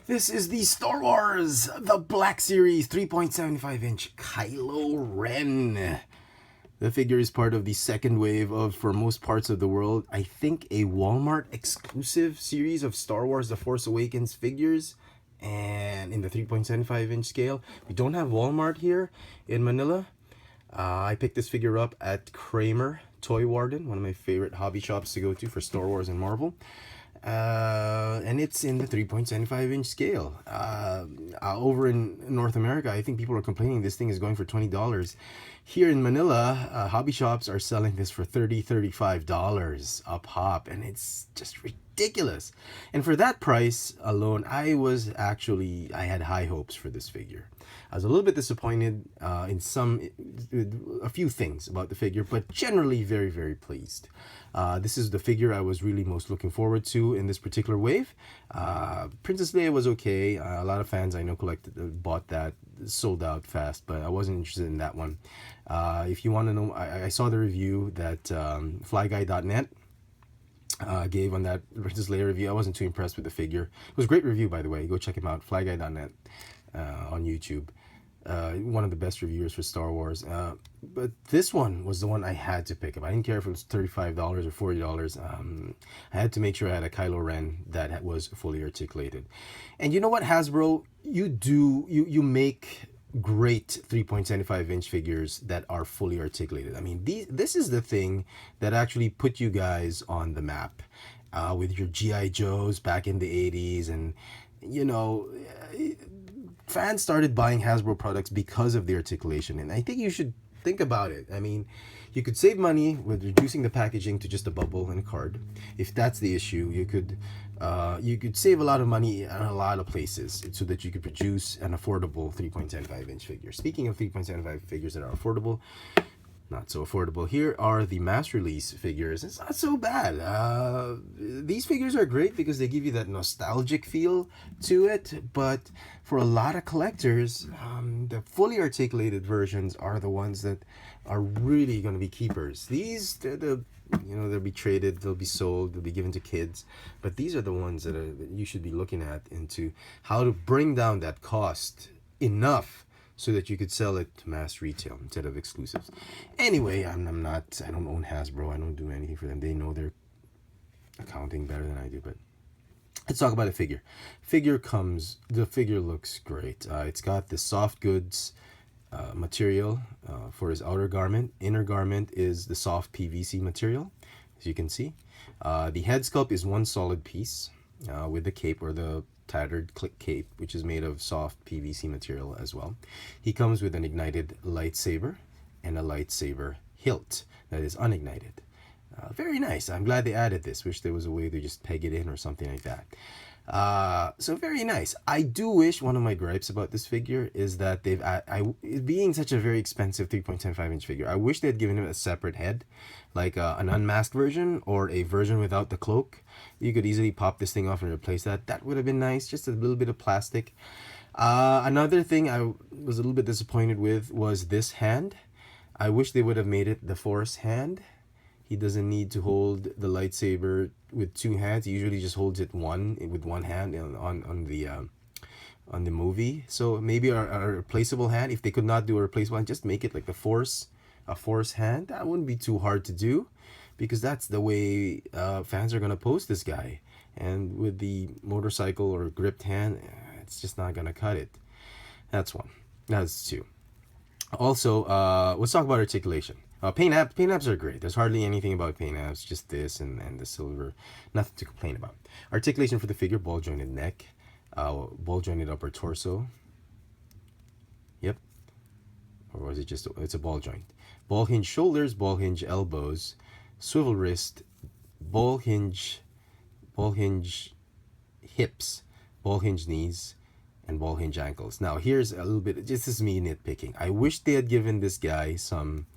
This is the Star Wars The Black Series 3.75-inch Kylo Ren. The figure is part of the second wave of, for most parts of the world, I think a Walmart exclusive series of Star Wars The Force Awakens figures, and in the 3.75-inch scale. We don't have Walmart here in Manila. I picked this figure up at Kramer Toy Warden, one of my favorite hobby shops to go to for Star Wars and Marvel. And it's in the 3.75-inch scale. Over in North America, I think people are complaining this thing is going for $20. Here in Manila, hobby shops are selling this for $30, $35 a pop, and it's just ridiculous. And for that price alone, I had high hopes for this figure. I was a little bit disappointed in a few things about the figure, but generally very, very pleased. This is the figure I was really most looking forward to in this particular wave. Princess Leia was okay. A lot of fans I know bought that, sold out fast, but I wasn't interested in that one. If you want to know, I saw the review that flyguy.net gave on that Princess Leia review. I wasn't too impressed with the figure. It was a great review, by the way. Go check him out, flyguy.net on YouTube. One of the best reviewers for Star Wars. But this one was the one I had to pick up. I didn't care if it was $35 or $40. I had to make sure I had a Kylo Ren that was fully articulated. And you know what, Hasbro? You make great 3.75-inch figures that are fully articulated. I mean, this is the thing that actually put you guys on the map with your G.I. Joes back in the 80s. And, you know, fans started buying Hasbro products because of the articulation, and I think you should think about it. I mean, you could save money with reducing the packaging to just a bubble and a card. If that's the issue, you could save a lot of money in a lot of places so that you could produce an affordable 3.75-inch figure. Speaking of 3.75 figures that are affordable, not so affordable, here are the mass release figures. It's not so bad. These figures are great because they give you that nostalgic feel to it, but for a lot of collectors, the fully articulated versions are the ones that are really going to be keepers. These, they'll be traded, they'll be sold, they'll be given to kids, but these are the ones that you should be looking at into how to bring down that cost enough so that you could sell it to mass retail instead of exclusives. Anyway, I don't own Hasbro. I don't do anything for them. They know their accounting better than I do. But let's talk about a figure. The figure looks great. It's got the soft goods material for his outer garment. Inner garment is the soft PVC material, as you can see. The head sculpt is one solid piece with the cape, or the tattered click cape, which is made of soft PVC material as well. He comes with an ignited lightsaber and a lightsaber hilt that is unignited. Very nice. I'm glad they added this. Wish there was a way to just peg it in or something like that. So very nice. I do wish, one of my gripes about this figure is that being such a very expensive 3.75-inch figure, I wish they had given him a separate head, like an unmasked version or a version without the cloak. You could easily pop this thing off and replace that. That would have been nice. Just a little bit of plastic. Another thing I was a little bit disappointed with was this hand. I wish they would have made it the Force hand. He doesn't need to hold the lightsaber with two hands. He usually just holds it with one hand on the movie. So maybe a replaceable hand. If they could not do a replaceable hand, just make it like a Force hand. That wouldn't be too hard to do, because that's the way fans are gonna post this guy. And with the motorcycle or gripped hand, it's just not gonna cut it. That's one. That's two. Also, let's talk about articulation. Paint apps are great. There's hardly anything about paint apps, just this and the silver. Nothing to complain about. Articulation for the figure: ball jointed neck, ball jointed upper torso. Yep. Or was it just, it's a ball joint. Ball hinge shoulders, ball hinge elbows, swivel wrist, ball hinge hips, ball hinge knees, and ball hinge ankles. Now here's a little bit, this is me nitpicking. I wish they had given this guy some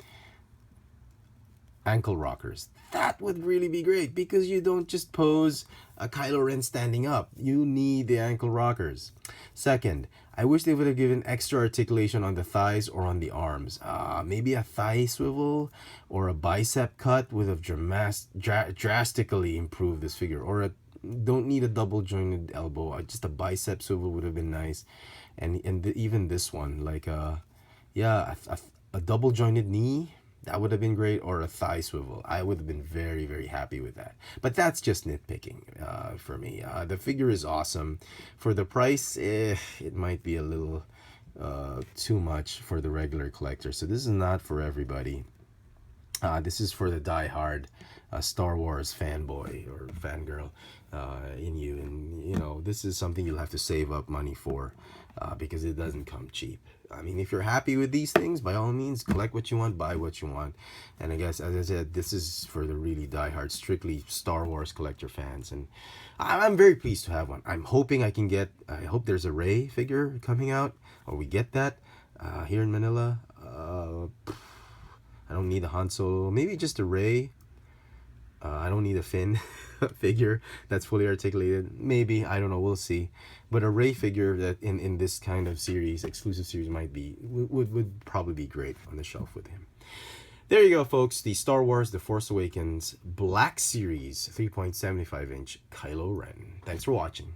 ankle rockers. That would really be great, because you don't just pose a Kylo Ren standing up. You need the ankle rockers. Second, I wish they would have given extra articulation on the thighs or on the arms. Maybe a thigh swivel or a bicep cut would have drastically improved this figure, or Don't need a double jointed elbow. Just a bicep swivel would have been nice, and even this one, like yeah, a double jointed knee, that would have been great, or a thigh swivel. I would have been very, very happy with that. But that's just nitpicking for me. The figure is awesome. For the price, it might be a little too much for the regular collector. So this is not for everybody. This is for the die-hard Star Wars fanboy or fangirl in you. And, you know, this is something you'll have to save up money for because it doesn't come cheap. I mean, if you're happy with these things, by all means, collect what you want, buy what you want. And I guess, as I said, this is for the really die-hard, strictly Star Wars collector fans. And I'm very pleased to have one. I'm hoping I hope there's a Rey figure coming out, or we get that here in Manila. I don't need a Han Solo. Maybe just a Rey. I don't need a Finn figure that's fully articulated. Maybe, I don't know. We'll see. But a Rey figure that in this kind of series, exclusive series, would probably be great on the shelf with him. There you go, folks. The Star Wars The Force Awakens Black Series 3.75-inch Kylo Ren. Thanks for watching.